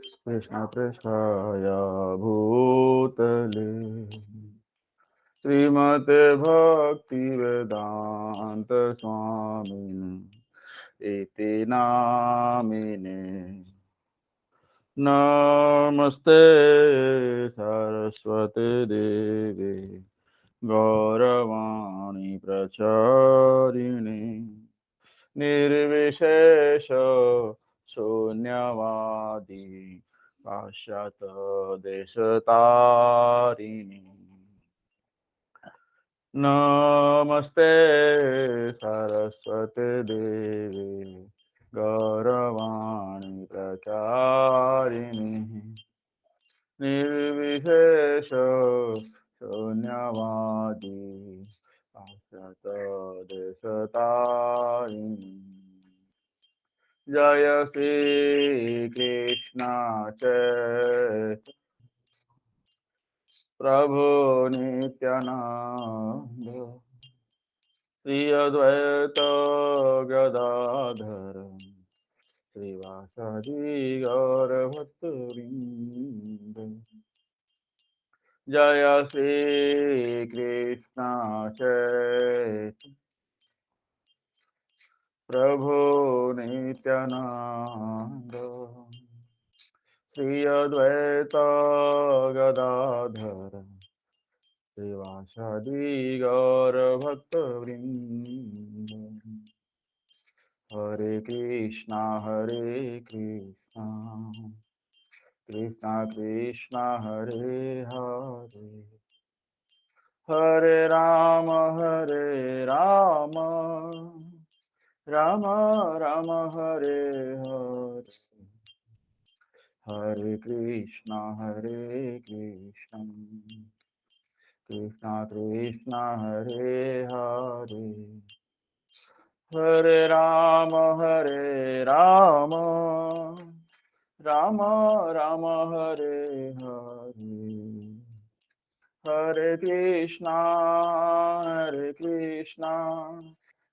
कृष्ण पृष्ठाय भूतले श्रीमते भक्ति वेदांत स्वामिने इति नामिने। नमस्ते सरस्वती देवी गौरवाणी प्रचारिणे निर्विशेष शून्यवादी पाश्चात देशतारिणी। नमस्ते सरस्वती देवी गौरवाणी प्रचारिणी निर्विशेष शून्यवादी पाश्चात देशतारिणी। जय श्री कृष्ण चैतन्य प्रभु नित्यानंद श्री अद्वैत गदाधर श्रीवासादि गौर भक्तवृंद। जय श्री कृष्ण चैतन्य प्रभु नित्यानंद श्री अद्वैत गदाधर श्रीवासादि गौर भक्तवृंद। हरे कृष्णा कृष्णा कृष्णा हरे हरे हरे राम राम राम हरे हरे हरे कृष्णा कृष्णा कृष्णा हरे हरे हरे राम राम राम हरे हरे हरे कृष्णा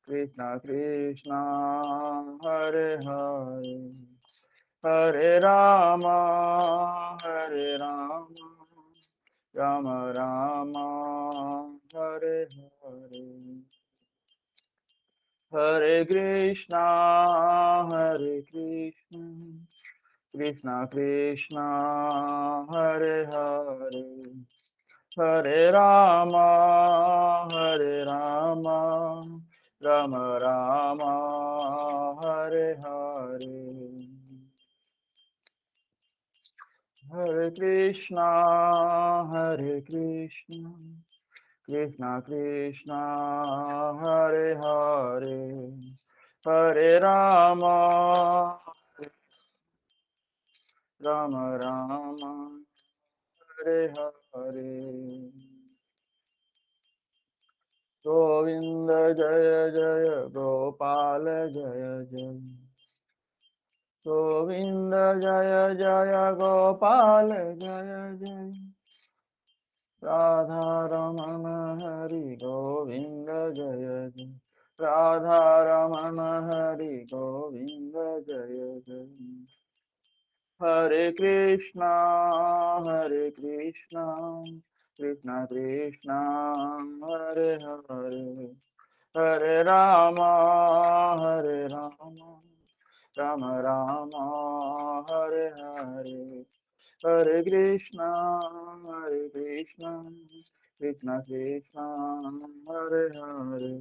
कृष्णा कृष्णा हरे हरे हरे राम राम राम हरे हरे हरे कृष्णा कृष्णा कृष्णा हरे हरे हरे राम राम राम हरे हरे हरे कृष्णा कृष्णा कृष्णा हरे हरे हरे राम राम हरे हरे गोविंद जय जय गोपाल जय जय गोविंद जय जय गोपाल जय जय राधा रमण हरि गोविंद जय जय राधा रमण हरि गोविंद जय जय हरे कृष्णा कृष्णा कृष्णा हरे हरे हरे राम राम राम हरे हरे हरे कृष्णा कृष्णा कृष्णा हरे हरे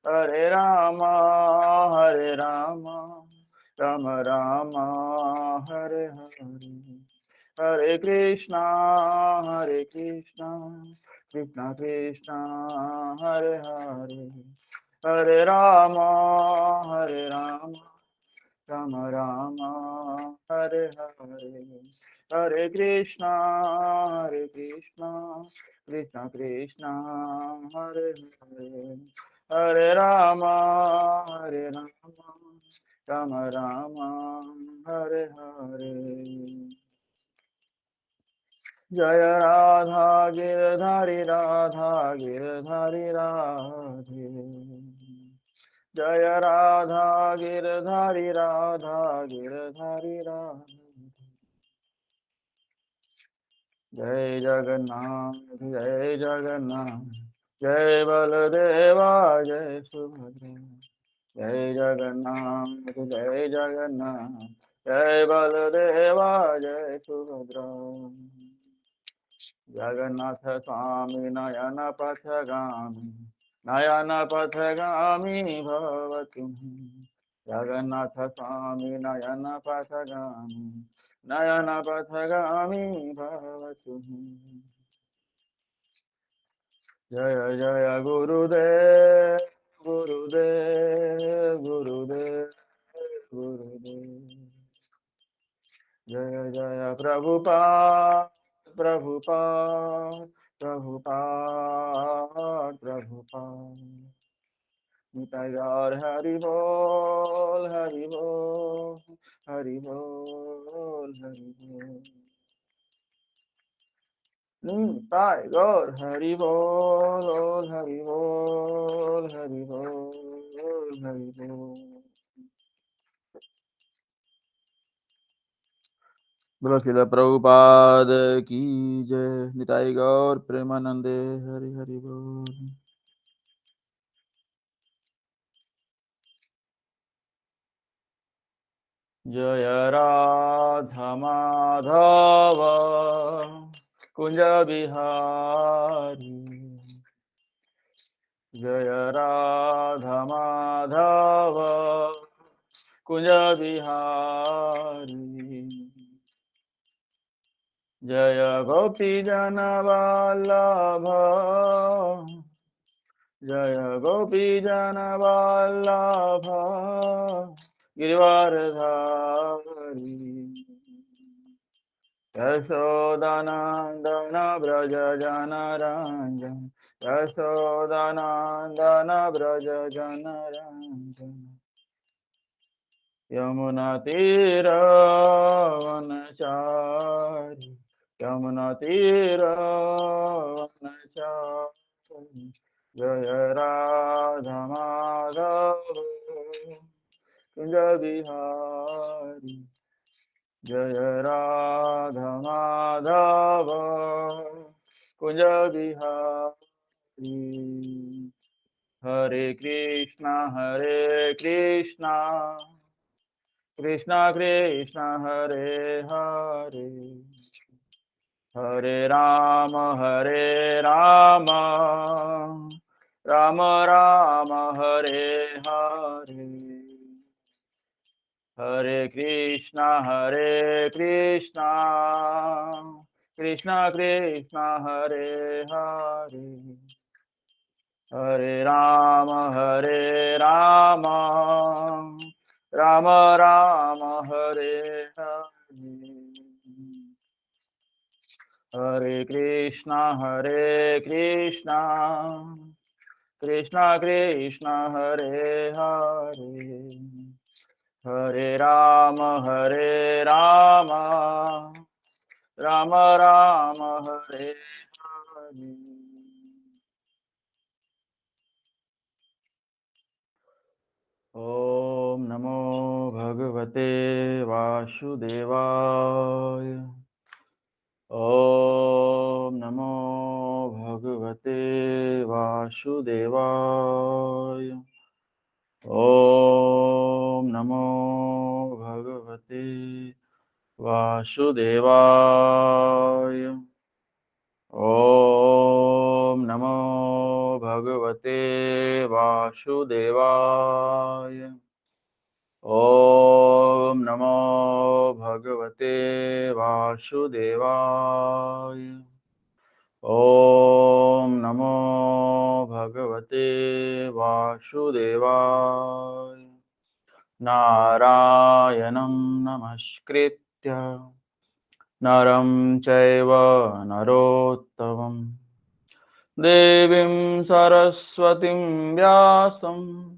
हरे राम राम राम हरे हरे हरे कृष्णा कृष्णा कृष्णा हरे हरे हरे राम राम हरे हरे हरे कृष्णा कृष्णा कृष्णा हरे हरे हरे राम राम हरे हरे जय राधा गिरधारी राधे जय राधा गिरधारी राधे जय जगन्नाथ जय जगन्नाथ, जय बलदेवा जय सुभद्रा। जय जगन्नाथ जय जगन्नाथ, जय बलदेवा जय सुभद्रा। जगन्नाथ स्वामी नयन पथगामी, नयन पथगामी भव तुम। जगन्नाथ स्वामी नयन पथगामी, नयन पथगामी भव तुम। जय जय गुरुदेव गुरुदेव गुरुदेव गुरुदेव। जय जय प्रभुपाद प्रभुपाद प्रभुपाद प्रभुपाद। निताई गौर हरि बोल हरि बोल हरि बोल हरि बोल। निताई गौर हरि बोल हरि बोल हरि बोल हरि बोल। बोलो श्रील प्रभुपाद की जय। निताई गौर प्रेमानंदे हरि हरि बोल। जय राधा माधव कुंज बिहारी, जय राधा माधव कुंज बिहारी। जय गोपी जन वल्लभ, जय गोपी जन वल्लभ गिरिवारधारी। यशोदानंदन ब्रज जन रंजन, यशोदानंदन ब्रज जन रंजन। यमुना तीर वनचारी, यमुना तीर वनचारी। जय राधा माधव कुंज बिहारी, जय राधा माधव कुंज बिहारी। हरे कृष्णा कृष्णा कृष्णा हरे हरे, हरे राम राम राम हरे हरे। हरे कृष्णा कृष्णा कृष्णा हरे हरे, हरे राम राम राम हरे हरे। हरे कृष्णा कृष्णा कृष्णा हरे हरे, हरे राम राम राम हरे हरे। ओम नमो भगवते वासुदेवाय, ओम नमो भगवते वासुदेवाय, ओम नमो भगवते वासुदेवाय, ओम नमो भगवते वासुदेवाय, ओम नमो भगवते वासुदेवाय, ओम नमो भगवते वासुदेवाय। नारायणं नमस्कृत्य नरं चैव नरोत्तमं, देवीं सरस्वतीं व्यासं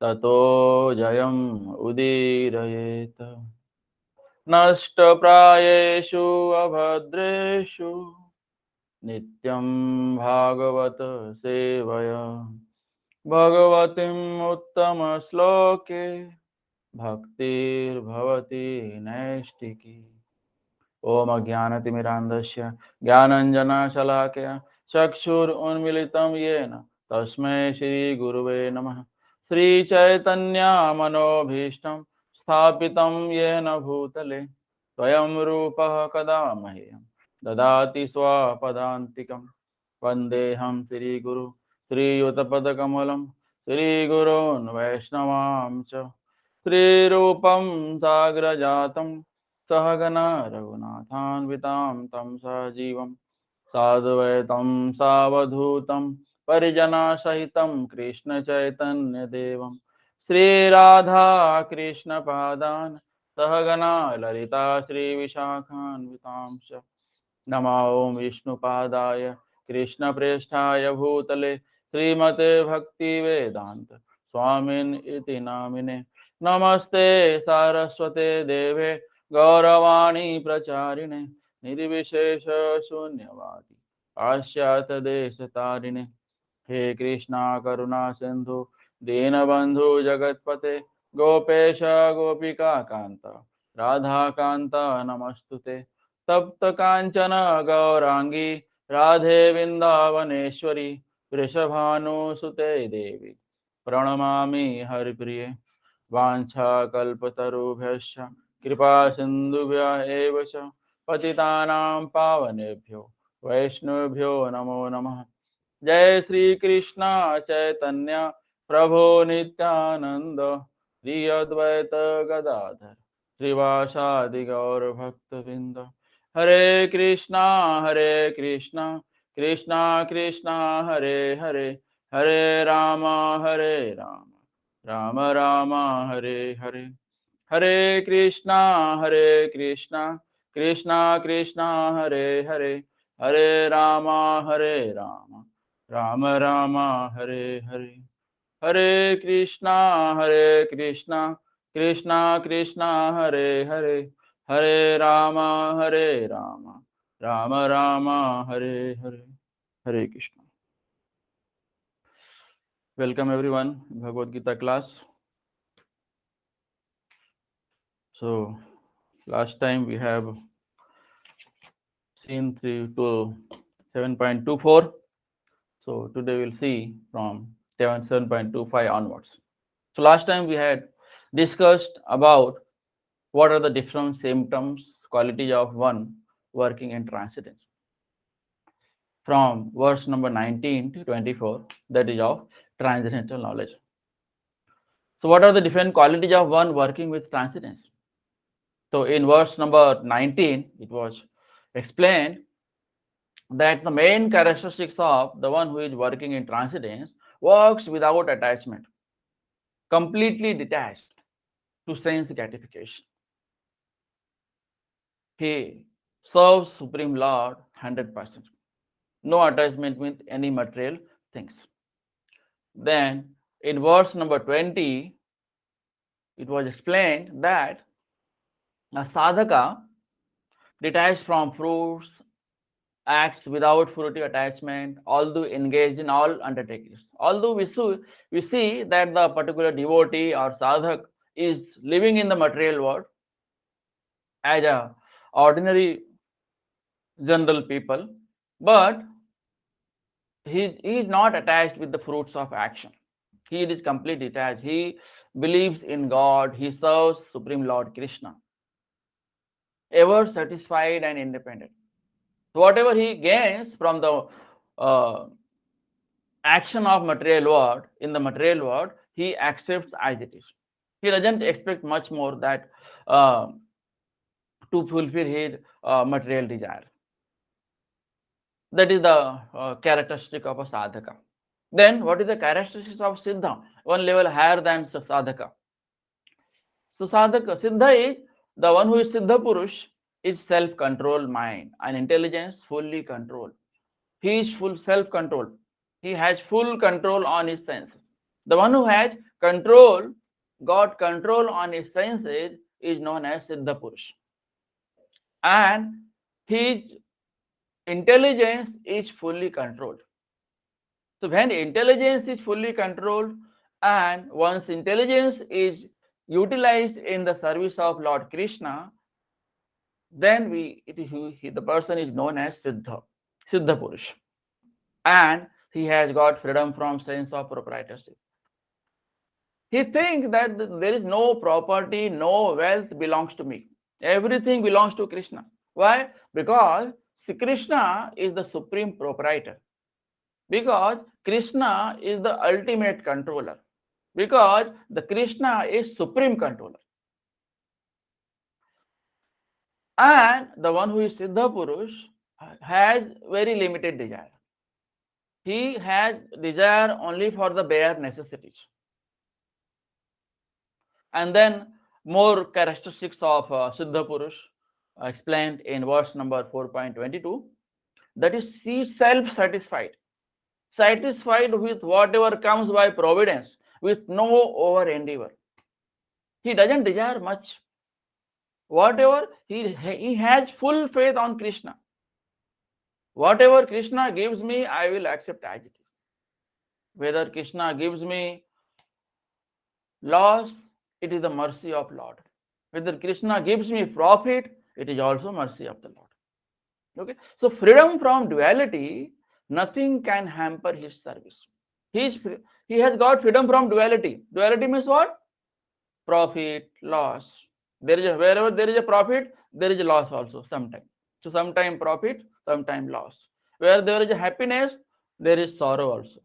ततो जयम् उदीरयेत्। नष्टप्रायेषु अभद्रेषु नित्यं भागवत सेवया, भगवतीम् उत्तमश्लोके भक्तिर्भवति नैष्टिकी। ओम अज्ञानतिमिरान्धस्य ज्ञानञ्जनशलाकया चक्षुरुन्मिलितं येन तस्मै श्रीगुरुवे नमः। श्रीचैतन्यमनोभीष्टं स्थापितं येन भूतले स्वयं रूपः कदा मह्यं ददाति स्वपदान्तिकं। वन्देऽहं श्रीगुरु श्रीयुतपदकमलं श्रीगुरोन् वैष्णवांश्च श्रीरूपं साग्रजातं सहगना रघुनाथान्वितां तं सजीवं साद्वैतं सावधूतं परिजनसहितं कृष्णचैतन्यदेवं श्रीराधा कृष्णपादान् सहगना ललिता श्रीविशाखान्वितांश्च नमो ॐ विष्णुपादाय कृष्णप्रेष्ठाय भूतले श्रीमते भक्तिवेदान्त स्वामिन् इति नामिने नमस्ते सारस्वते देवे गौरवाणी प्रचारिणे निर्विशेष शून्यवादी पाश्चात्यदेशतारिणे हे कृष्णा करुणा सिंधु दीनबंधु जगतपते गोपेश गोपिका कांत राधा कांत नमस्तुते तप्त कांचन गौरांगी राधे वृंदावनेश्वरी वृषभानुसुते देवी प्रणमामि हरिप्रिये वाञ्छाकल्पतरुभ्यश्च कृपा सिन्धुभ्य एव च पतितानां पावनेभ्यो वैष्णवेभ्यो नमो नमः। जय श्री कृष्ण चैतन्य प्रभु नित्यानंद श्री अद्वैत गदाधर श्रीवासादि गौर भक्तवृंद हरे Krishna Krishna Krishna Hare Hare Hare Ram Ram Ram Hare Hare Hare Krishna Krishna Krishna Hare Hare Hare Ram Ram Ram Hare Hare Hare Krishna Krishna Krishna Hare Hare Hare Ram Ram Ram Hare Hare Hare Krishna. Welcome everyone, Bhagavad Gita class. So last time we have seen 3 to 7.24. So today we'll see from 7.25 onwards. So last time we had discussed about what are the different symptoms, qualities of one working in transcendence. From verse number 19 to 24, that is of transcendental knowledge. So what are the different qualities of one working with transcendence? So in verse number 19, it was explained that the main characteristics of the one who is working in transcendence works without attachment, completely detached to sense gratification. He serves Supreme Lord 100%. No attachment with any material things. Then in verse number 20, it was explained that a sadhaka detached from fruits acts without fruitive attachment, although engaged in all undertakings. Although we see that the particular devotee or sadhak is living in the material world as a ordinary general people, but he is not attached with the fruits of action. He is completely detached. He believes in God. He serves Supreme Lord Krishna, ever satisfied and independent. So whatever he gains from the uh, action of material world in the material world, he accepts as it is. He doesn't expect much more that uh, to fulfill his material desire. That is the characteristic of a sadhaka. Then what is the characteristics of siddha? One level higher than sadhaka. So sadhaka, siddha is the one who is siddha purush is self-controlled mind and intelligence fully controlled. He is full self-control. He has full control on his senses. The one who has control, got control on his senses is known as siddha purush. And his intelligence is fully controlled. So when intelligence is fully controlled and once intelligence is utilized in the service of Lord Krishna, then the person is known as Siddha Purush, and he has got freedom from sense of proprietorship. He thinks that there is no property, no wealth belongs to me. Everything belongs to Krishna. Why? Because Krishna is the supreme proprietor. Because Krishna is the ultimate controller. Because the Krishna is supreme controller. And the one who is Siddha Purush has very limited desire. He has desire only for the bare necessities. And then more characteristics of Siddha Purush explained in verse number 4.22, that is, he self-satisfied, satisfied with whatever comes by providence, with no over endeavor. He doesn't desire much. Whatever he has full faith on Krishna. Whatever Krishna gives me, I will accept as it is. Whether Krishna gives me loss, it is the mercy of Lord. Whether Krishna gives me profit, it is also mercy of the Lord. Okay, so freedom from duality, nothing can hamper his service. He has got freedom from duality. Duality means what? Profit, loss. Wherever there is a profit, there is a loss also sometimes. So sometime profit, sometime loss. Where there is a happiness, there is sorrow also.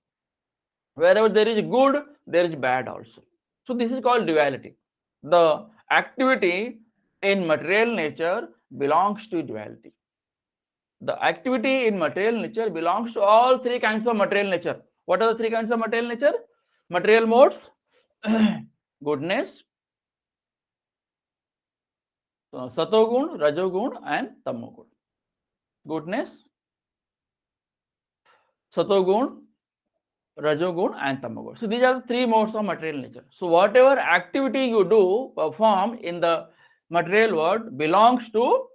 Wherever there is good, there is bad also. So this is called duality. The activity in material nature belongs to duality. The activity in material nature belongs to all three kinds of material nature. What are the three kinds of material nature? Material modes, goodness, satogun, rajogun, and tamogun. Goodness, satogun, rajogun, and tamogun. So these are the three modes of material nature. So whatever activity you do, perform in the material world belongs to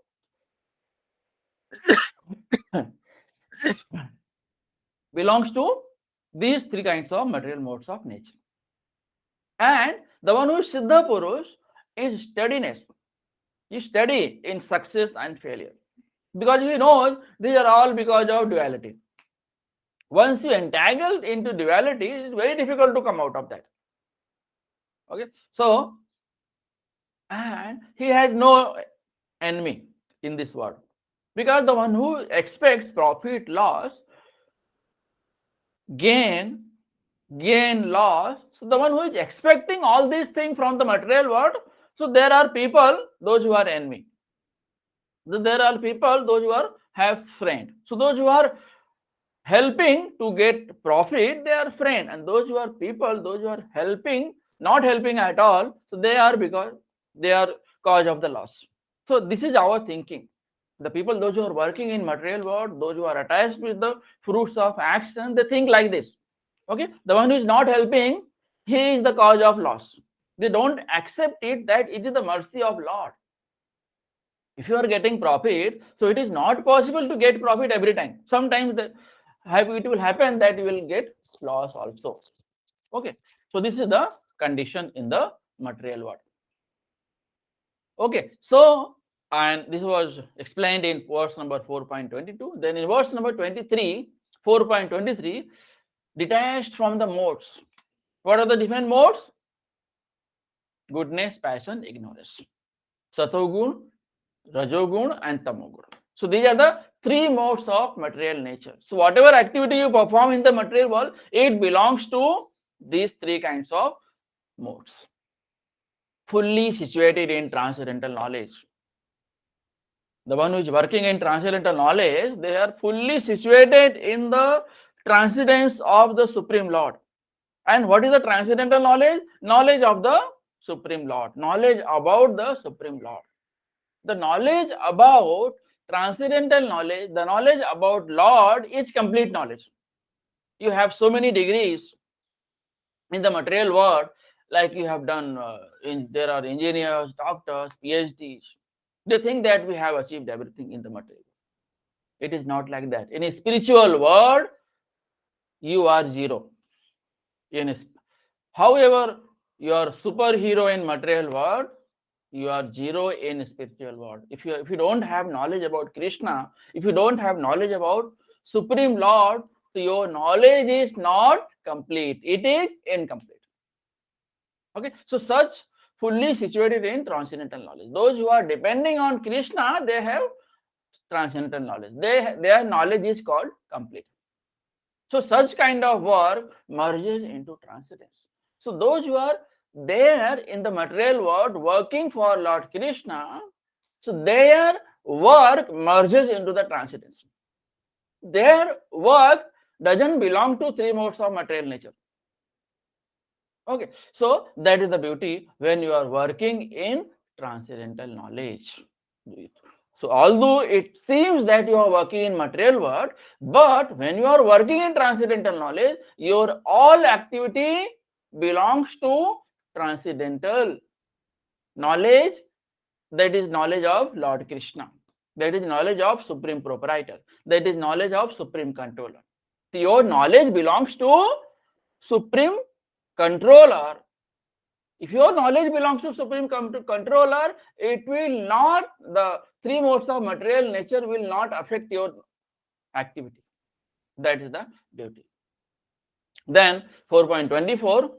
belongs to these three kinds of material modes of nature. And the one who is Siddha Purush is steadiness. He steady in success and failure. Because he knows these are all because of duality. Once you entangle into duality, it is very difficult to come out of that. Okay, so, and he has no enemy in this world. Because the one who expects profit, loss, gain, loss, so the one who is expecting all these things from the material world, so there are people, those who are enemy. There are people, those who are have friend. So those who are helping to get profit, they are friend, and those who are people, those who are helping, not helping at all, so they are because they are cause of the loss. So this is our thinking. The people, those who are working in material world, those who are attached with the fruits of action, they think like this. Okay, the one who is not helping, he is the cause of loss. They don't accept it that it is the mercy of Lord. If you are getting profit, so it is not possible to get profit every time. Sometimes it will happen that you will get loss also. Okay, so this is the condition in the material world. Okay, so, and this was explained in verse number 4.22. Then in verse number 23, 4.23, detached from the modes. What are the different modes? Goodness, passion, ignorance. Satogun, rajogun, and tamogun. So these are the three modes of material nature. So whatever activity you perform in the material world, it belongs to these three kinds of modes. Fully situated in transcendental knowledge. The one who is working in transcendental knowledge, they are fully situated in the transcendence of the Supreme Lord. And what is the transcendental knowledge? Knowledge of the Supreme Lord. Knowledge about the Supreme Lord. The knowledge about transcendental knowledge, the knowledge about Lord is complete knowledge. You have so many degrees in the material world, like you have done, there are engineers, doctors, PhDs. They think that we have achieved everything in the material. It is not like that. In a spiritual world, you are zero. However, you are superhero in material world, you are zero in spiritual world. If you don't have knowledge about Krishna, if you don't have knowledge about Supreme Lord, so your knowledge is not complete. It is incomplete. Okay, so such fully situated in transcendental knowledge. Those who are depending on Krishna, they have transcendental knowledge. Their knowledge is called complete. So such kind of work merges into transcendence. So those who are there in the material world working for Lord Krishna, so their work merges into the transcendence. Their work doesn't belong to three modes of material nature. Okay, so that is the beauty when you are working in transcendental knowledge. So although it seems that you are working in material world, but when you are working in transcendental knowledge, your all activity belongs to transcendental knowledge, that is knowledge of Lord Krishna, that is knowledge of Supreme Proprietor, that is knowledge of Supreme Controller. So your knowledge belongs to Supreme Controller. If your knowledge belongs to Supreme Controller, it will not, the three modes of material nature will not affect your activity. That is the beauty. Then 4.24,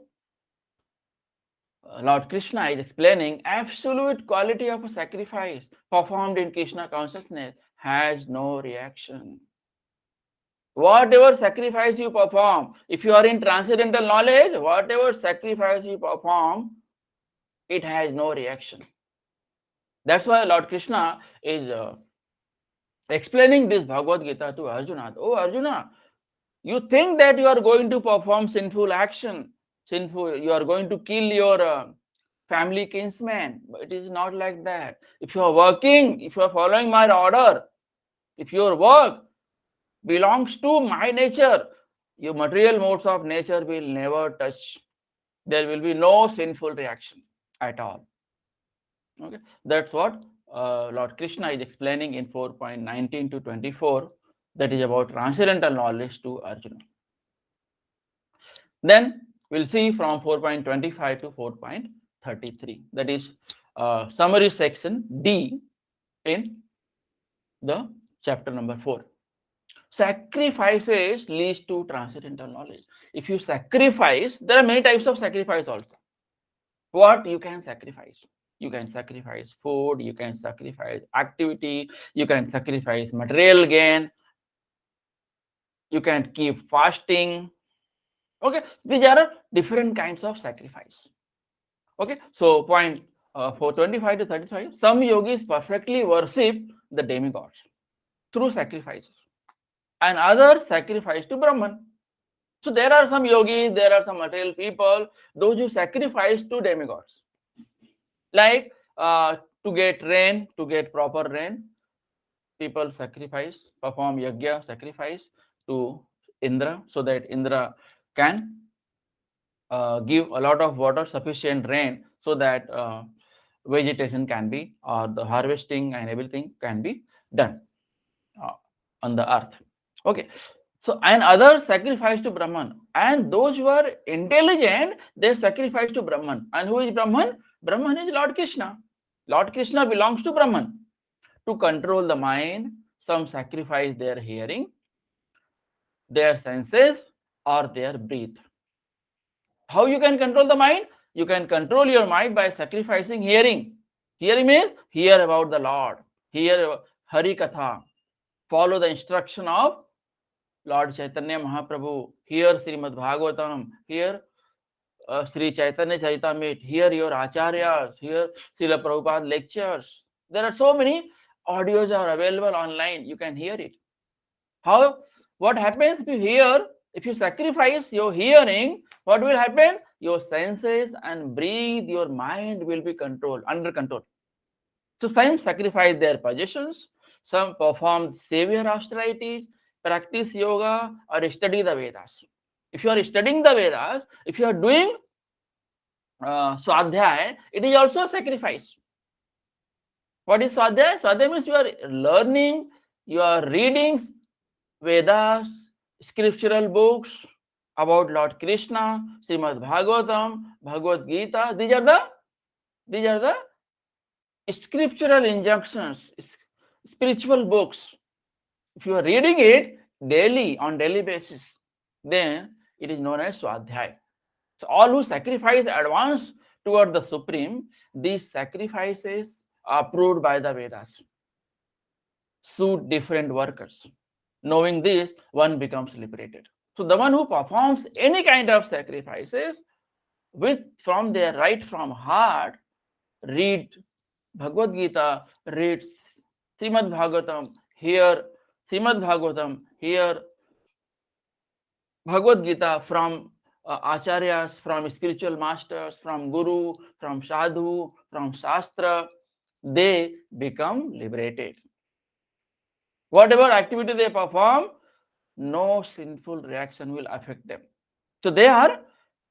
Lord Krishna is explaining absolute quality of a sacrifice performed in Krishna consciousness has no reaction. Whatever sacrifice you perform, if you are in transcendental knowledge, whatever sacrifice you perform, it has no reaction. That's why Lord Krishna is explaining this Bhagavad Gita to Arjuna. Oh Arjuna, you think that you are going to perform sinful action, you are going to kill your family kinsman, but it is not like that. If you are working, if you are following my order, if your work belongs to my nature, your material modes of nature will never touch. There will be no sinful reaction at all. Okay, that's what Lord Krishna is explaining in 4.19 to 24. That is about transcendental knowledge to Arjuna. Then we'll see from 4.25 to 4.33. That is summary section D in the chapter number 4. Sacrifices leads to transcendental knowledge. If you sacrifice, there are many types of sacrifice also. What you can sacrifice? You can sacrifice food, you can sacrifice activity, you can sacrifice material gain, you can keep fasting. Okay, these are different kinds of sacrifice. Okay, so point 425 to 35, some yogis perfectly worship the demigods through sacrifices, and others sacrifice to Brahman. So there are some yogis, there are some material people, those who sacrifice to demigods. Like to get rain, to get proper rain, people sacrifice, perform yajna, sacrifice to Indra, so that Indra can give a lot of water, sufficient rain, so that vegetation can be, or the harvesting and everything can be done on the earth. Okay, so and others sacrifice to Brahman, and those who are intelligent, they sacrifice to Brahman. And who is Brahman? Brahman is Lord Krishna. Lord Krishna belongs to Brahman. To control the mind, some sacrifice their hearing, their senses, or their breath. How you can control the mind? You can control your mind by sacrificing hearing. Hearing means hear about the Lord, hear Hari Katha, follow the instruction of Lord Chaitanya Mahaprabhu, hear Srimad Bhagavatam, hear Sri Chaitanya Charitamrita, hear your acharyas, hear Srila Prabhupada lectures. There are so many audios are available online. You can hear it. How? What happens if you hear? If you sacrifice your hearing, what will happen? Your senses and breathe, your mind will be controlled, under control. So some sacrifice their possessions, some perform savior austerities, practice yoga, or study the Vedas. If you are studying the Vedas, if you are doing Swadhyay, it is also a sacrifice. What is Swadhyay? Swadhyay means you are learning, you are reading Vedas, scriptural books about Lord Krishna, Srimad Bhagavatam, Bhagavad Gita. These are the scriptural injunctions, spiritual books, if you are reading it daily on daily basis, then it is known as Swadhyay. So all who sacrifice advance toward the Supreme, these sacrifices are approved by the Vedas, suit different workers. Knowing this, one becomes liberated. So the one who performs any kind of sacrifices with from their right from heart, read Bhagavad Gita, read Srimad Bhagavatam, hear Srimad Bhagavatam, hear Bhagavad Gita from acharyas, from spiritual masters, from guru, from sadhu, from shastra, they become liberated. Whatever activity they perform, no sinful reaction will affect them. So they are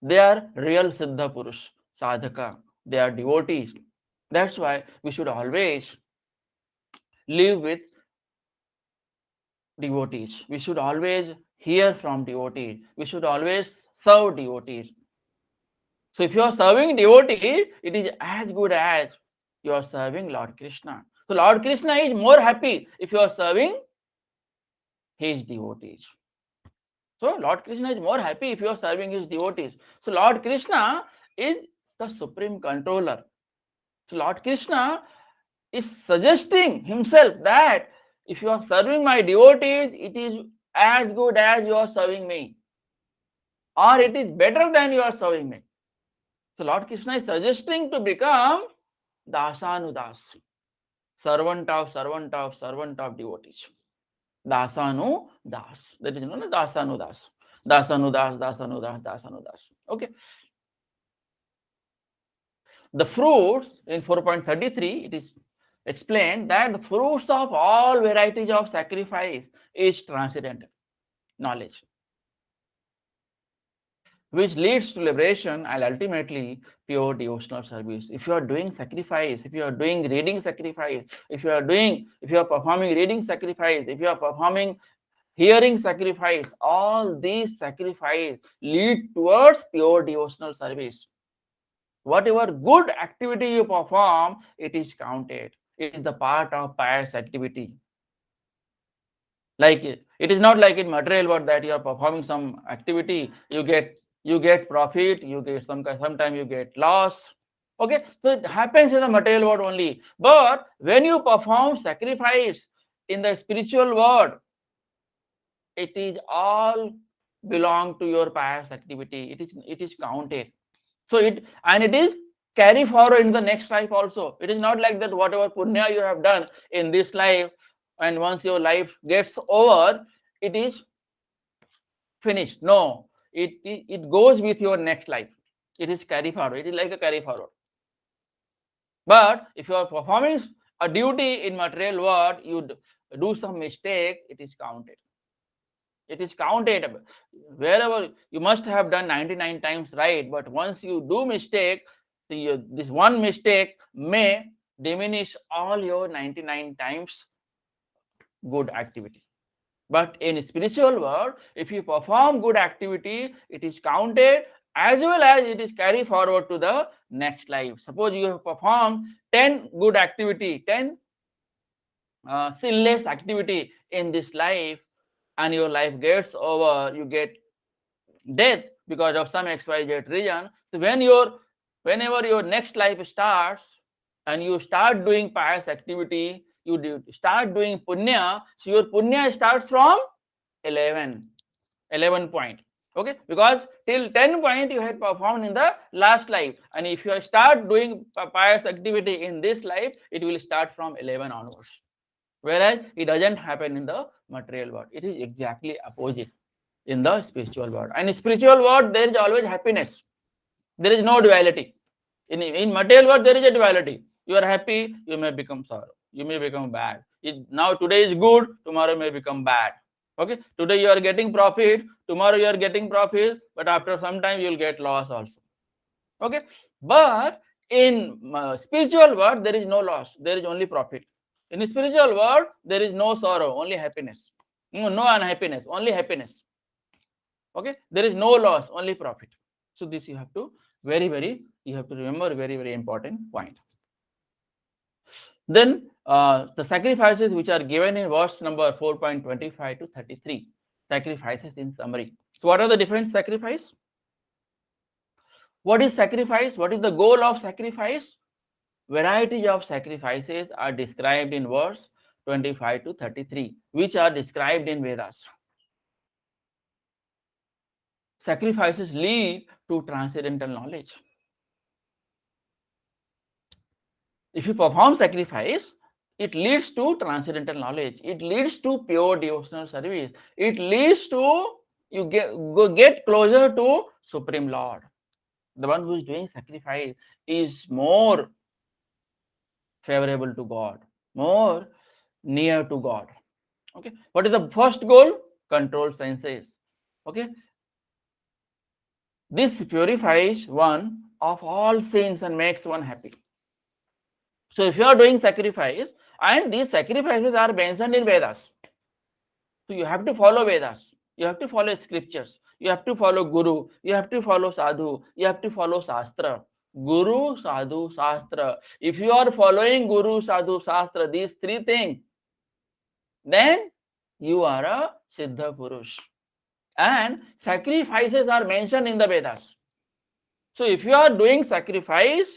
real Siddha Purush, sadhaka. They are devotees. That's why we should always live with devotees. We should always hear from devotees. We should always serve devotees. So if you are serving devotee, it is as good as you are serving Lord Krishna. So Lord Krishna is more happy if you are serving his devotees. So Lord Krishna is more happy if you are serving his devotees. So Lord Krishna is the supreme controller. So Lord Krishna is suggesting himself that if you are serving my devotees, it is as good as you are serving me, or it is better than you are serving me. So Lord Krishna is suggesting to become Dasanudas, servant of devotees. Dasanudas. That is known as Dasanudas. Dasanudas. Okay. The fruits in 4.33, it is explained that the fruits of all varieties of sacrifice is transcendental knowledge, which leads to liberation and ultimately pure devotional service. If you are doing sacrifice, if you are doing reading sacrifice, if you are performing reading sacrifice, if you are performing hearing sacrifice, all these sacrifice lead towards pure devotional service. Whatever good activity you perform, it is counted. It is the part of pious activity. Like it is not like in material world that you are performing some activity, you get profit, you get sometimes you get loss. Okay, so it happens in the material world only. But when you perform sacrifice in the spiritual world, it is all belong to your pious activity. It is counted. So it is carry forward in the next life also. It is not like that whatever punya you have done in this life, and once your life gets over, it is finished. No, it goes with your next life. It is carry forward. It is like a carry forward. But if you are performing a duty in material world, you do some mistake, it is counted. It is counted. Wherever you must have done 99 times right, but once you do mistake, this one mistake may diminish all your 99 times good activity. But in spiritual world, if you perform good activity, it is counted as well as it is carried forward to the next life. Suppose you have performed 10 good activity, 10 sinless activity in this life, and your life gets over, you get death because of some XYZ reason. So whenever your next life starts and you start doing pious activity, start doing punya. So your punya starts from 11 point. Okay, because till 10 point you had performed in the last life, and if you start doing pious activity in this life, it will start from 11 onwards. Whereas it doesn't happen in the material world. It is exactly opposite in the spiritual world. And in spiritual world, there is always happiness. There is no duality. In material world, there is a duality. You are happy, you may become sorrow. You may become bad. Now today is good, tomorrow may become bad. Okay, today you are getting profit, tomorrow you are getting profit, but after some time you will get loss also. Okay, but in spiritual world, there is no loss. There is only profit. In spiritual world, there is no sorrow, only happiness. No unhappiness, only happiness. Okay, there is no loss, only profit. So this you have to you have to remember, very important point. Then the sacrifices which are given in verse number 4.25 to 33, sacrifices in summary. So what are the different sacrifice? What is sacrifice? What is the goal of sacrifice? Varieties of sacrifices are described in verse 25 to 33, which are described in Vedas. Sacrifices lead to transcendental knowledge. If you perform sacrifice, it leads to transcendental knowledge. It leads to pure devotional service. It leads to you get closer to Supreme Lord. The one who is doing sacrifice is more favorable to God, more near to God. Okay, what is the first goal? Control senses. Okay, this purifies one of all sins and makes one happy. So if you are doing sacrifice, and these sacrifices are mentioned in Vedas, so you have to follow Vedas, you have to follow scriptures, you have to follow Guru, you have to follow Sadhu, you have to follow Shastra. Guru, Sadhu, Shastra. If you are following Guru, Sadhu, Shastra, these three things, then you are a Siddha Purush. And sacrifices are mentioned in the Vedas. So if you are doing sacrifice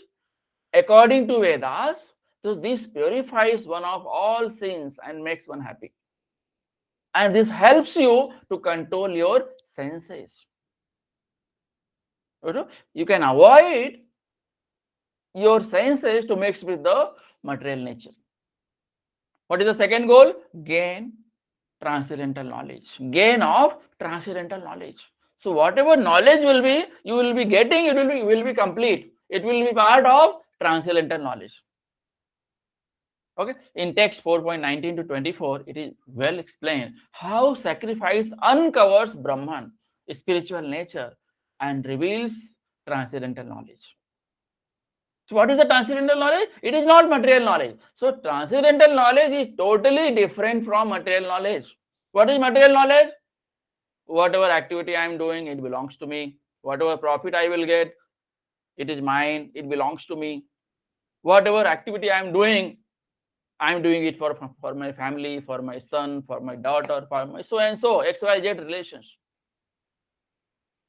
according to Vedas, so this purifies one of all sins and makes one happy. And this helps you to control your senses. You can avoid your senses to mix with the material nature. What is the second goal? Gain transcendental knowledge. Gain of transcendental knowledge. So whatever knowledge will be, you will be getting, it will be complete. It will be part of transcendental knowledge. Okay, in text 4.19 to 24, it is well explained how sacrifice uncovers Brahman, spiritual nature, and reveals transcendental knowledge. So what is the transcendental knowledge? It is not material knowledge. So transcendental knowledge is totally different from material knowledge. What is material knowledge? Whatever activity I am doing, it belongs to me. Whatever profit I will get, it is mine, it belongs to me. Whatever activity I am doing it for my family, for my son, for my daughter, for my so and so, XYZ relations.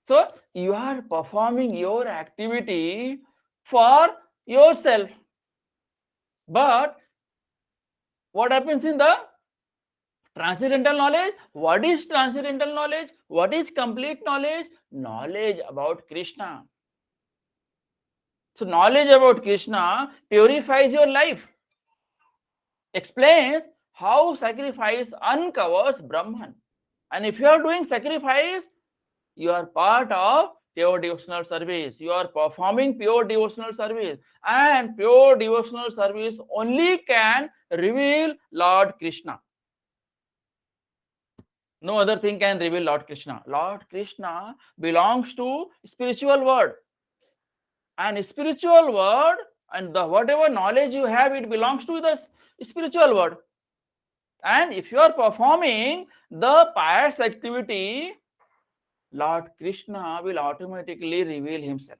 So you are performing your activity for yourself. But what happens in the transcendental knowledge? What is transcendental knowledge? What is complete knowledge? Knowledge about Krishna. So knowledge about Krishna purifies your life. Explains how sacrifice uncovers Brahman. And if you are doing sacrifice, you are part of pure devotional service. You are performing pure devotional service. And pure devotional service only can reveal Lord Krishna. No other thing can reveal Lord Krishna. Lord Krishna belongs to spiritual world. And spiritual world and the whatever knowledge you have, it belongs to the spiritual world. And if you are performing the pious activity, Lord Krishna will automatically reveal himself.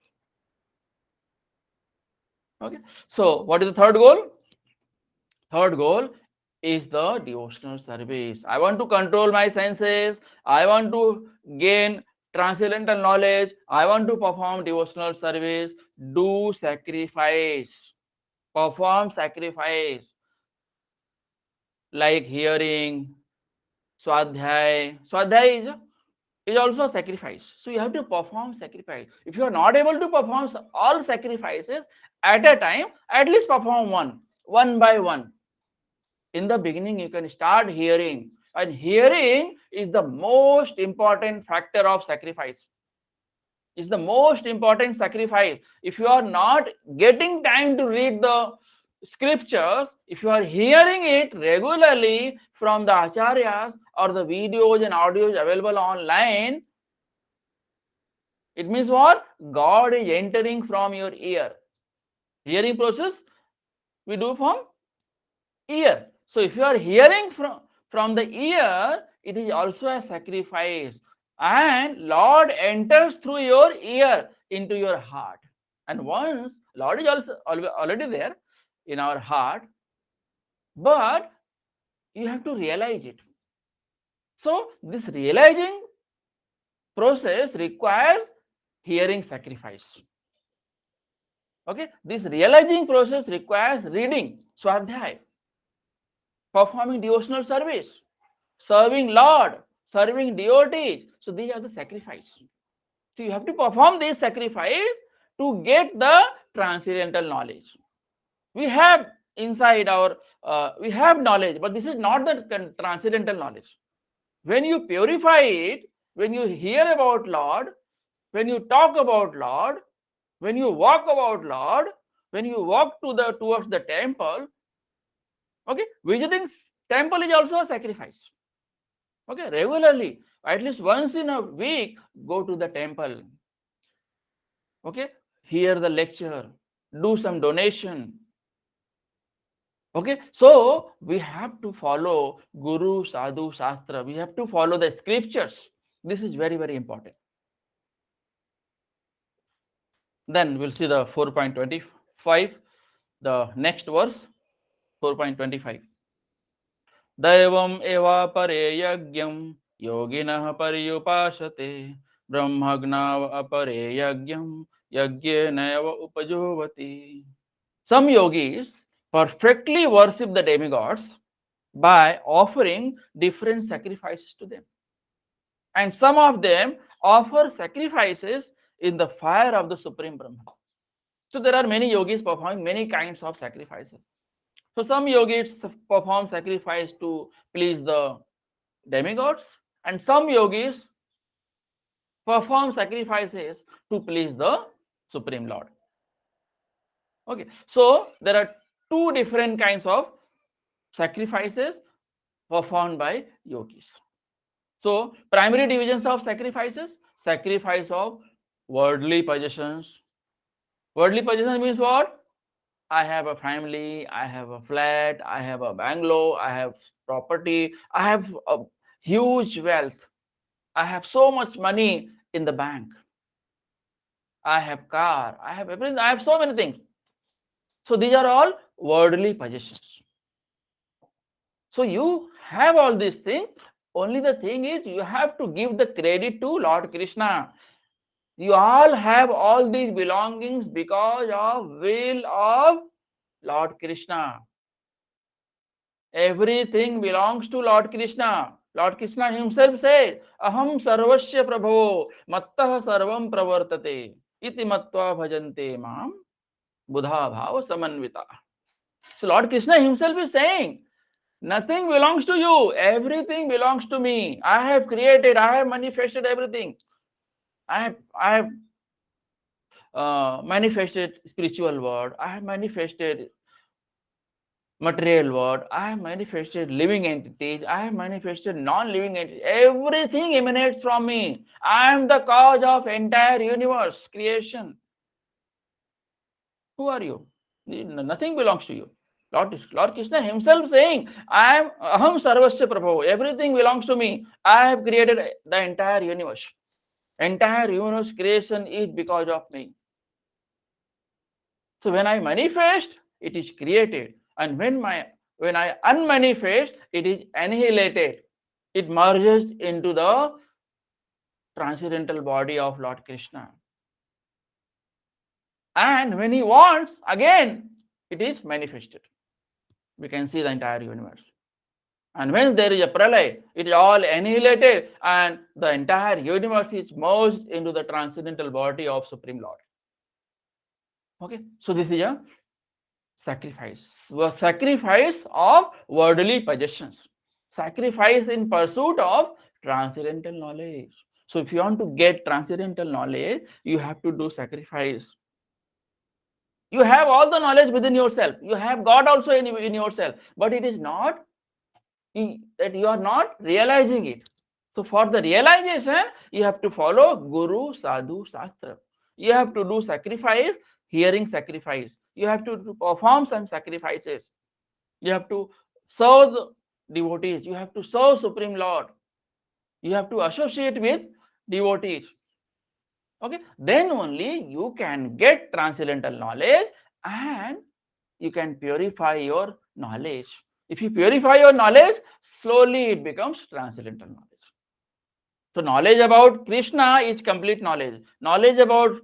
Okay. So what is the third goal? Third goal is the devotional service. I want to control my senses. I want to gain transcendental knowledge. I want to perform devotional service. Do sacrifice. Perform sacrifice. Like hearing, swadhyay. Swadhyay is also sacrifice. So you have to perform sacrifice. If you are not able to perform all sacrifices at a time, at least perform one by one. In the beginning, you can start hearing, and hearing is the most important factor of sacrifice. Is the most important sacrifice. If you are not getting time to read the scriptures, if you are hearing it regularly from the acharyas or the videos and audios available online, it means what? God is entering from your ear. Hearing process we do from ear. So if you are hearing from the ear, it is also a sacrifice. And Lord enters through your ear into your heart. And once Lord is also already there in our heart, but you have to realize it. So this realizing process requires hearing sacrifice. Okay, this realizing process requires reading Swadhyay, performing devotional service, serving Lord, serving devotees. So these are the sacrifice. So you have to perform this sacrifice to get the transcendental knowledge. We have inside our, we have knowledge, but this is not the transcendental knowledge. When you purify it, when you hear about Lord, when you talk about Lord, when you walk about Lord, when you walk towards the temple, okay, visiting temple is also a sacrifice. Okay, regularly, at least once in a week, go to the temple. Okay, hear the lecture, do some donation. Okay, so we have to follow Guru, Sadhu, Shastra. We have to follow the scriptures. This is very, very important. Then we'll see the 4.25, the next verse, 4.25. Daivam eva pare yagyam yoginah pariyupashate brahmagnav apare yagyam yagyena eva upajovati. Some yogis perfectly worship the demigods by offering different sacrifices to them. And some of them offer sacrifices in the fire of the Supreme Brahman. So there are many yogis performing many kinds of sacrifices. So some yogis perform sacrifice to please the demigods, and some yogis perform sacrifices to please the Supreme Lord. Okay, so there are two different kinds of sacrifices performed by yogis. So primary divisions of sacrifices: sacrifice of worldly possessions. Worldly possession means what? I have a family, I have a flat, I have a bungalow, I have property, I have a huge wealth, I have so much money in the bank, I have car, I have everything, I have so many things. So these are all worldly possessions. So you have all these things. Only the thing is you have to give the credit to Lord Krishna. You all have all these belongings because of will of Lord Krishna. Everything belongs to Lord Krishna. Lord Krishna himself says, Aham sarvasya prabho mattah sarvam pravartate iti mattva bhajante mam buddha bhava samanvita. So Lord Krishna himself is saying, nothing belongs to you, everything belongs to me. I have created, I have manifested everything. I have manifested spiritual world, I have manifested material world, I have manifested living entities, I have manifested non-living entities. Everything emanates from me. I am the cause of entire universe creation. Who are you? Nothing belongs to you. Lord Krishna himself saying, I am Aham Sarvasya Prabhu. Everything belongs to me. I have created the entire universe. Entire universe creation is because of me. So when I manifest, it is created. And when I unmanifest, it is annihilated. It merges into the transcendental body of Lord Krishna. And when he wants, again, it is manifested. We can see the entire universe. And when there is a pralay, it is all annihilated and the entire universe is merged into the transcendental body of Supreme Lord. Okay, so this is a sacrifice. Sacrifice of worldly possessions. Sacrifice in pursuit of transcendental knowledge. So if you want to get transcendental knowledge, you have to do sacrifice. You have all the knowledge within yourself. You have God also in yourself, but it is not that you are not realizing it. So for the realization, you have to follow Guru, Sadhu, Shastra. You have to do sacrifice, hearing sacrifice. You have to perform some sacrifices. You have to serve the devotees. You have to serve Supreme Lord. You have to associate with devotees. Okay, then only you can get transcendental knowledge and you can purify your knowledge. If you purify your knowledge, slowly it becomes transcendental knowledge. So knowledge about Krishna is complete knowledge. Knowledge about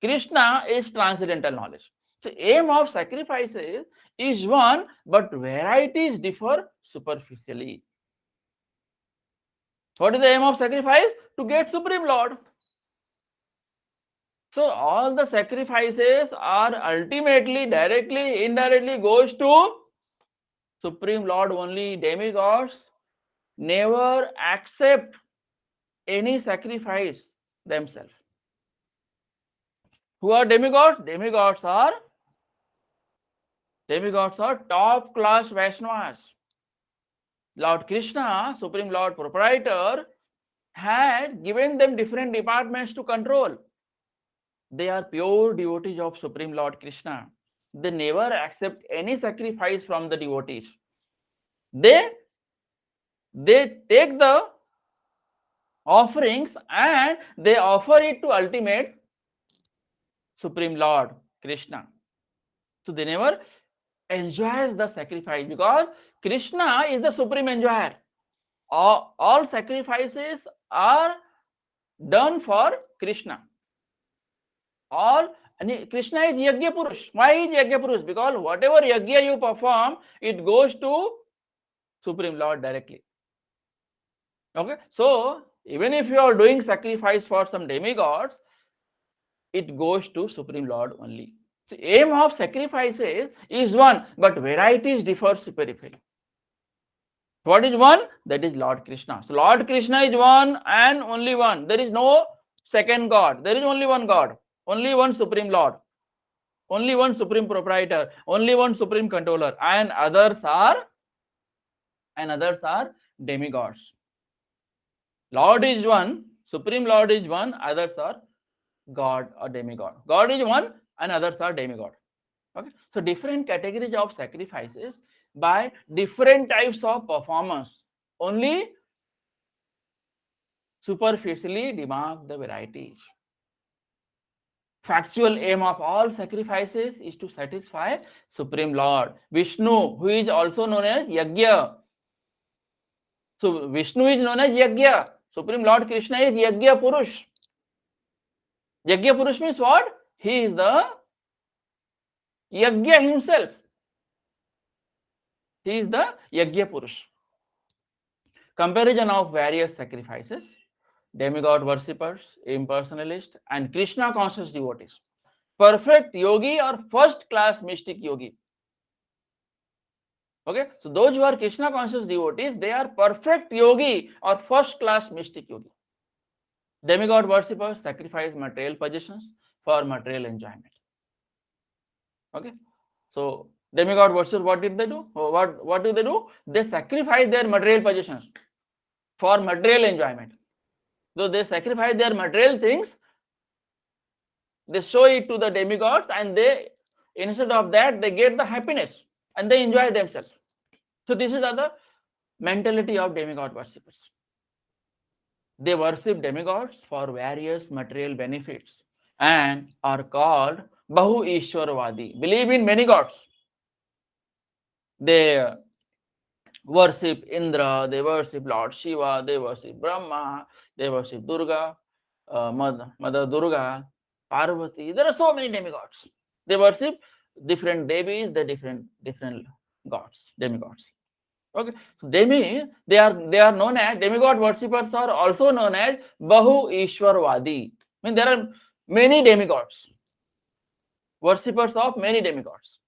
Krishna is transcendental knowledge. So aim of sacrifices is one, but varieties differ superficially. What is the aim of sacrifice? To get Supreme Lord. So all the sacrifices are ultimately, directly, indirectly goes to Supreme Lord only. Demigods never accept any sacrifice themselves. Who are demigods? Demigods are top class Vaishnavas. Lord Krishna, Supreme Lord Proprietor, has given them different departments to control. They are pure devotees of Supreme Lord Krishna. They never accept any sacrifice from the devotees. They take the offerings and they offer it to ultimate Supreme Lord Krishna. So they never enjoys the sacrifice because Krishna is the supreme enjoyer. All sacrifices are done for Krishna. Krishna is Yajna Purush. Why is Yajna Purush? Because whatever Yajna you perform, it goes to Supreme Lord directly. Okay, so even if you are doing sacrifice for some demigods, it goes to Supreme Lord only. The aim of sacrifices is one, but varieties differ superficially. What is one? That is Lord Krishna. So Lord Krishna is one and only one. There is no second God. There is only one God, only one Supreme Lord, only one Supreme Proprietor, only one Supreme Controller, and others are demigods. Lord is one, Supreme Lord is one, others are God or demigod. God is one and others are demigod. Okay, so different categories of sacrifices by different types of performance only superficially demark the varieties. Factual aim of all sacrifices is to satisfy Supreme Lord Vishnu, who is also known as Yajna. So Vishnu is known as Yajna. Supreme Lord Krishna is Yajna Purush. Yajna Purush means what? He is the Yajna himself. He is the Yajna Purush. Comparison of various sacrifices, demigod worshippers, impersonalists, and Krishna conscious devotees. Perfect yogi or first class mystic yogi. Okay, so those who are Krishna conscious devotees, they are perfect yogi or first class mystic yogi. Demigod worshippers sacrifice material possessions for material enjoyment. Okay, so demigod worshippers, what did they do? What do they do? They sacrifice their material possessions for material enjoyment. So they sacrifice their material things, they show it to the demigods, and they, instead of that, they get the happiness and they enjoy themselves. So this is the mentality of demigod worshippers. They worship demigods for various material benefits and are called Bahu Ishwarvadi, believe in many gods. They worship Indra, they worship Lord Shiva, they worship Brahma, they worship Durga, Mother Durga, Parvati. There are so many demigods. They worship different devis, the different gods, demigods. Okay, so they are known as demigod worshippers are also known as Bahu Ishwarvadi. I mean there are many demigods, worshippers of many demigods.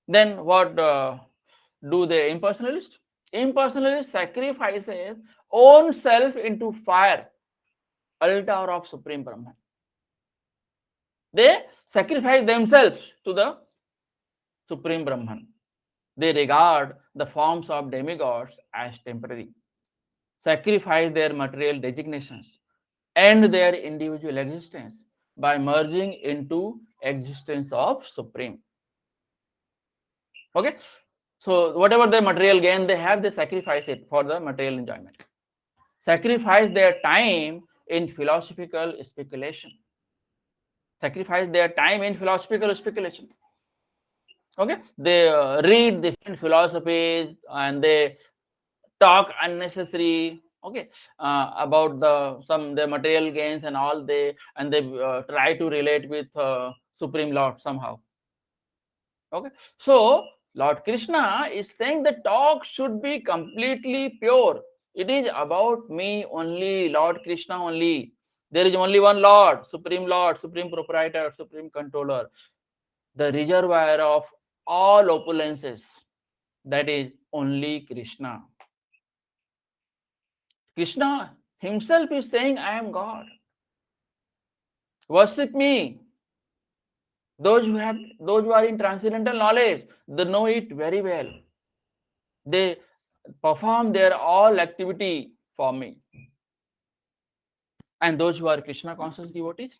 Then what do the impersonalists? Impersonalists sacrifices own self into fire, altar of Supreme Brahman. They sacrifice themselves to the Supreme Brahman. They regard the forms of demigods as temporary, sacrifice their material designations, end their individual existence by merging into existence of Supreme. Okay, so whatever the material gain they have, they sacrifice it for the material enjoyment. Sacrifice their time in philosophical speculation. Sacrifice their time in philosophical speculation. Okay, they read different philosophies and they talk unnecessary, okay, about the material gains and all, they try to relate with Supreme Lord somehow. Okay, so Lord Krishna is saying the talk should be completely pure. It is about me only, Lord Krishna only. There is only one Lord, Supreme Proprietor, Supreme Controller, the reservoir of all opulences. That is only Krishna. Krishna himself is saying, I am God. Worship me. Those who are in transcendental knowledge, they know it very well. They perform their all activity for me. And those who are Krishna conscious devotees,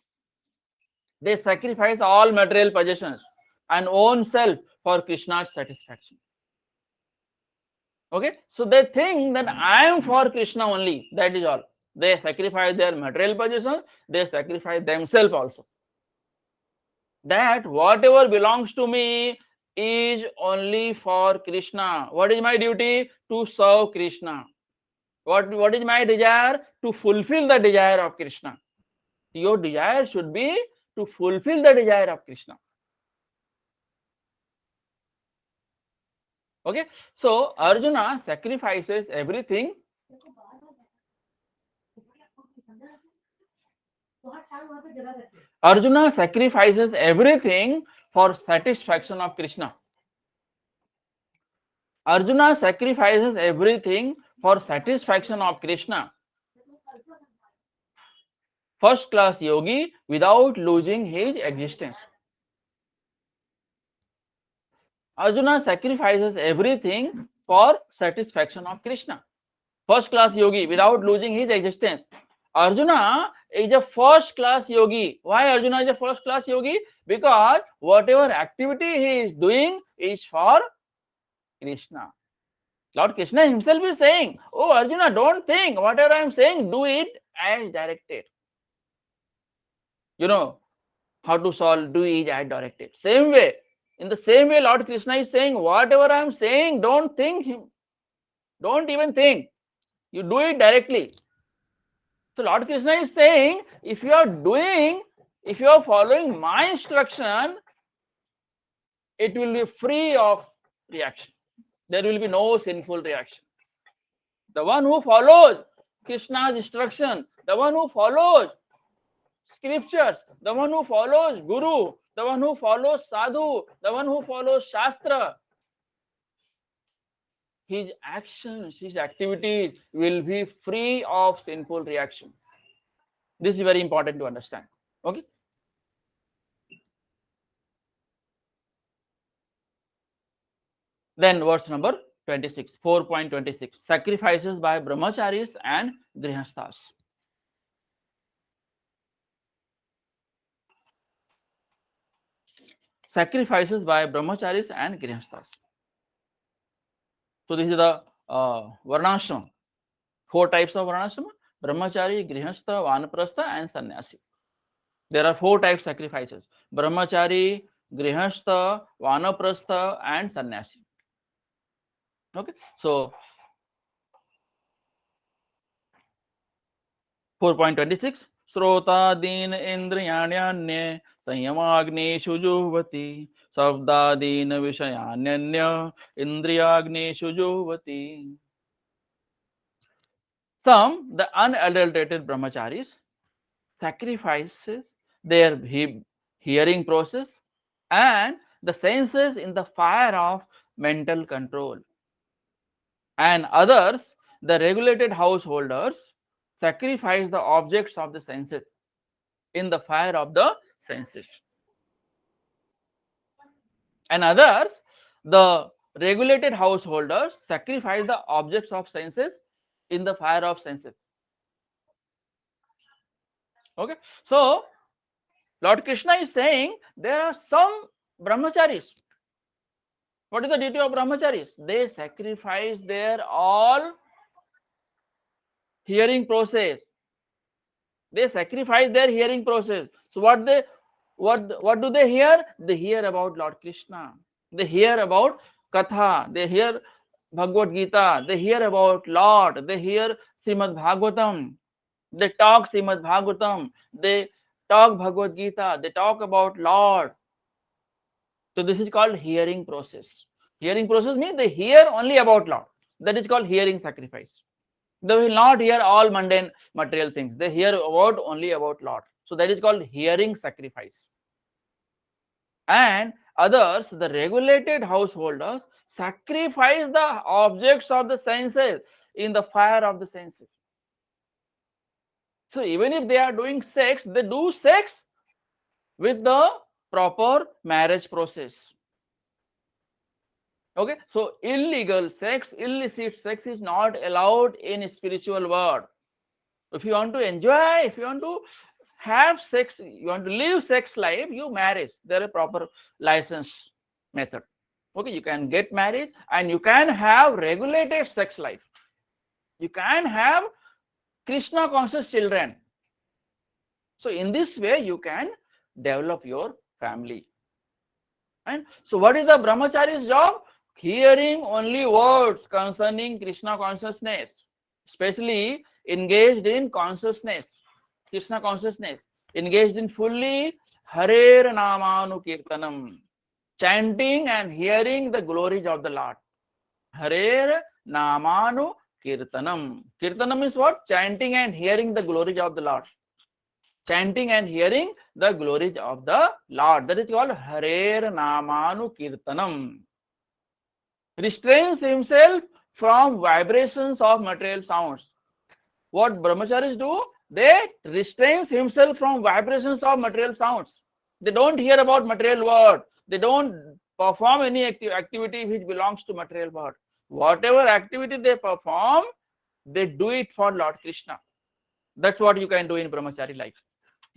they sacrifice all material possessions and own self for Krishna's satisfaction. Okay, so they think that I am for Krishna only. That is all. They sacrifice their material possessions, they sacrifice themselves also. That whatever belongs to me is only for Krishna. What is my duty? To serve Krishna. What is my desire? To fulfill the desire of Krishna. Your desire should be to fulfill the desire of Krishna. Okay, so Arjuna sacrifices everything. Arjuna sacrifices everything for satisfaction of Krishna. Arjuna sacrifices everything for satisfaction of Krishna. First class yogi without losing his existence. Arjuna sacrifices everything for satisfaction of Krishna. First class yogi without losing his existence. Arjuna is a first class yogi. Why Arjuna is a first class yogi? Because whatever activity he is doing is for Krishna. Lord Krishna himself is saying, oh Arjuna, don't think, whatever I am saying, do it as directed. You know how to solve, do it as directed. Same way, in the same way, Lord Krishna is saying, whatever I am saying, don't think him, don't even think. You do it directly. So Lord Krishna is saying, if you are following my instruction, it will be free of reaction. There will be no sinful reaction. The one who follows Krishna's instruction, the one who follows scriptures, the one who follows Guru, the one who follows Sadhu, the one who follows Shastra, his actions, his activities will be free of sinful reaction. This is very important to understand. Okay. Then verse number 26, 4.26, sacrifices by brahmacharis and grihasthas. Sacrifices by brahmacharis and grihasthas. So this is the varnashrama. Four types of varnashrama: brahmachari, grihastha, vanaprastha, and sannyasi. There are four types of sacrifices: brahmachari, grihastha, vanaprastha, and sannyasi. Okay, so 4.26, श्रोतादीन इंद्रियाण्यन्ये संयमाग्नेषु जुह्वति शब्दादीन विषयान्यन्य इंद्रियाग्नेषु जुह्वति. Some, the unadulterated brahmacharis, sacrifices their hearing process and the senses in the fire of mental control, and others, the regulated householders, sacrifice the objects of the senses in the fire of the senses, and others, the regulated householders, sacrifice the objects of senses in the fire of senses. Okay, so Lord Krishna is saying there are some brahmacharis. What is the duty of brahmacharis? They sacrifice their all hearing process. They sacrifice their hearing process. So what do they hear? They hear about Lord Krishna. They hear about Katha, they hear Bhagavad Gita, they hear about Lord, they hear Srimad Bhagavatam, they talk Srimad Bhagavatam, they talk Bhagavad Gita, they talk about Lord. So this is called hearing process. Hearing process means they hear only about Lord. That is called hearing sacrifice. They will not hear all mundane material things. They hear about only about Lord. So that is called hearing sacrifice. And others, the regulated householders, sacrifice the objects of the senses in the fire of the senses. So even if they are doing sex, they do sex with the proper marriage process. Okay, so illegal sex, illicit sex is not allowed in spiritual world. If you want to enjoy, if you want to have sex, you want to live sex life, you marry. There is a proper license method. Okay, you can get married and you can have regulated sex life. You can have Krishna conscious children. So in this way, you can develop your family. And so what is the brahmachari's job? Hearing only words concerning Krishna consciousness, especially engaged in consciousness, Krishna consciousness, engaged in fully Harer Namanu Kirtanam, chanting and hearing the glories of the Lord. Harer Namanu Kirtanam. Kirtanam is what? Chanting and hearing the glories of the Lord. Chanting and hearing the glories of the Lord. That is called Harer Namanu Kirtanam. Restrains himself from vibrations of material sounds. What brahmacharis do? They restrains himself from vibrations of material sounds. They don't hear about material world. They don't perform any activity which belongs to material world. Whatever activity they perform, they do it for Lord Krishna. That's what you can do in brahmachari life.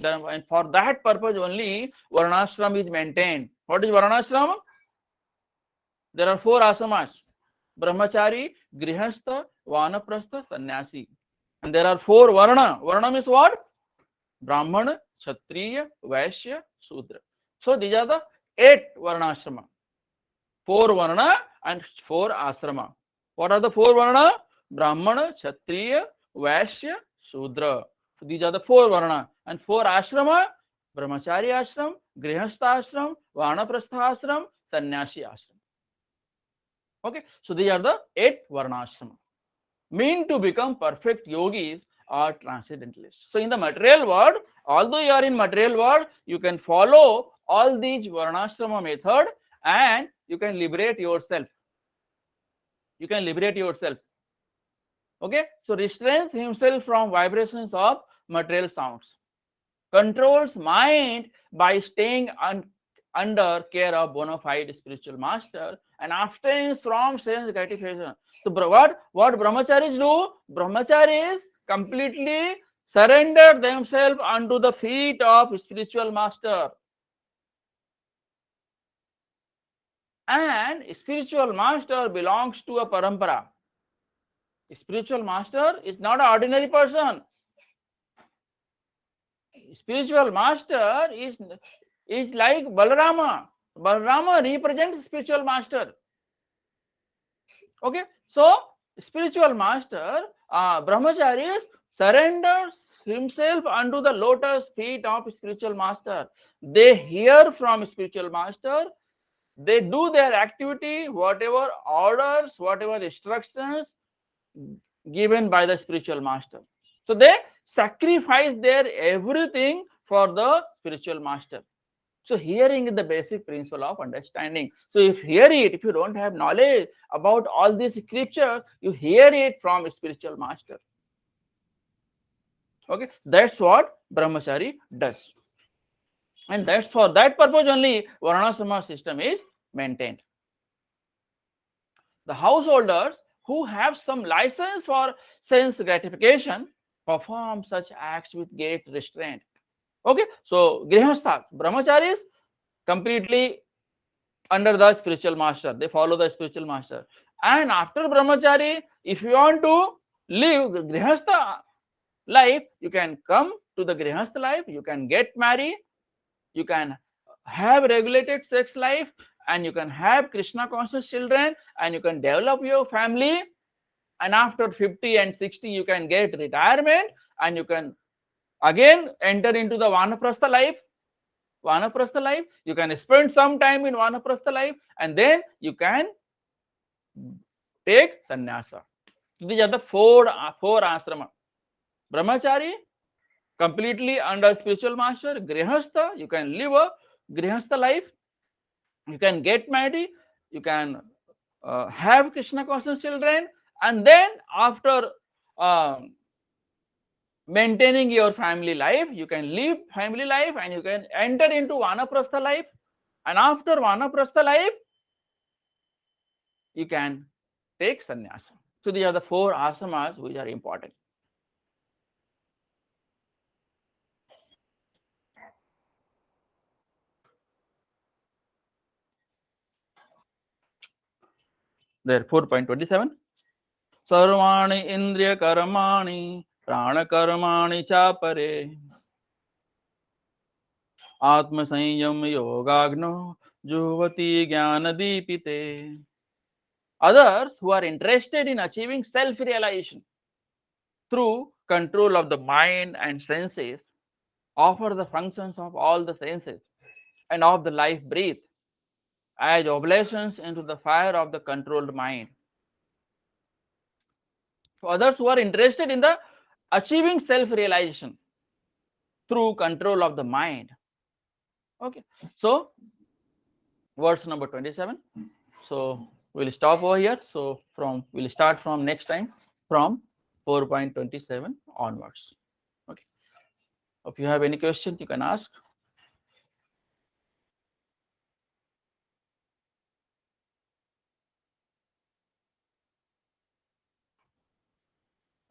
And for that purpose only varnashram is maintained. What is varnashram? There are 4 ashramas: brahmachari, grihastha, vanaprastha, sannyasi. And there are 4 varna. Varna means what? Brahmana, Kshatriya, Vaishya, Sudra. So these are the 8 varnashrama. 4 varna and 4 ashrama. What are the 4 varna? Brahmana, Kshatriya, Vaishya, Sudra. So these are the 4 varna. And 4 ashrama: brahmachari ashram, grihastha ashram, vanaprastha ashram, sannyasi ashram. Okay, so these are the 8 varnashrama. Mean to become perfect yogis or transcendentalists. So in the material world, although you are in material world, you can follow all these varnashrama method and you can liberate yourself. You can liberate yourself. Okay, so restrains himself from vibrations of material sounds. Controls mind by staying under care of bona fide spiritual master and abstains from sense gratification. So what brahmacharis do? Brahmacharis completely surrender themselves unto the feet of spiritual master. And spiritual master belongs to a parampara. Spiritual master is not an ordinary person. Spiritual master is like Balarama. Balarama represents spiritual master. Okay, so spiritual master, brahmacharis, surrenders himself unto the lotus feet of spiritual master. They hear from spiritual master. They do their activity, whatever orders, whatever instructions given by the spiritual master. So they sacrifice their everything for the spiritual master. So hearing is the basic principle of understanding. So if hear it, if you don't have knowledge about all these scriptures, you hear it from a spiritual master. Okay, that's what brahmachari does. And that's for that purpose only varnashrama system is maintained. The householders who have some license for sense gratification perform such acts with great restraint. Okay, so grihastha, brahmacharis, completely under the spiritual master. They follow the spiritual master. And after brahmachari, if you want to live grihastha life, you can come to the grihastha life, you can get married, you can have regulated sex life, and you can have Krishna conscious children, and you can develop your family, and after 50 and 60 you can get retirement, and you can again enter into the vanaprastha life. Vanaprastha life, you can spend some time in vanaprastha life, and then you can take sannyasa. These are the four ashrama. Brahmachari, completely under spiritual master. Grihastha, you can live a grihastha life. You can get married. You can have Krishna conscious children, and then after um, maintaining your family life, you can live family life, and you can enter into vanaprastha life, and after vanaprastha life you can take sannyasa. So these are the four asamas which are important. There 4.27. सर्वाणि इंद्रिय कर्माणि प्राण कर्माणि चापरे आत्म संयम योगाग्नो जुहवति ज्ञान दीपिते. Others who are interested in achieving self realization through control of the mind and senses offer the functions of all the senses and of the life breath as oblations into the fire of the controlled mind. So others who are interested in the achieving self realization through control of the mind. Okay, so verse number 27. So we'll stop over here. So we'll start from next time from 4.27 onwards. Okay, if you have any questions you can ask.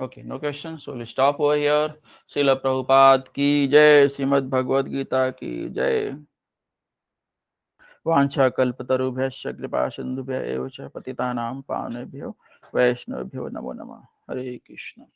Okay, no questions. So we'll stop over here. Srila Prabhupada ki jai, Srimad Bhagavad Gita ki jai. वाञ्छा कल्पतरुभ्यश्च कृपा सिन्धुभ्य एव च पतितानां पावनेभ्यो वैष्णवेभ्यो नमो नमः. हरे कृष्ण.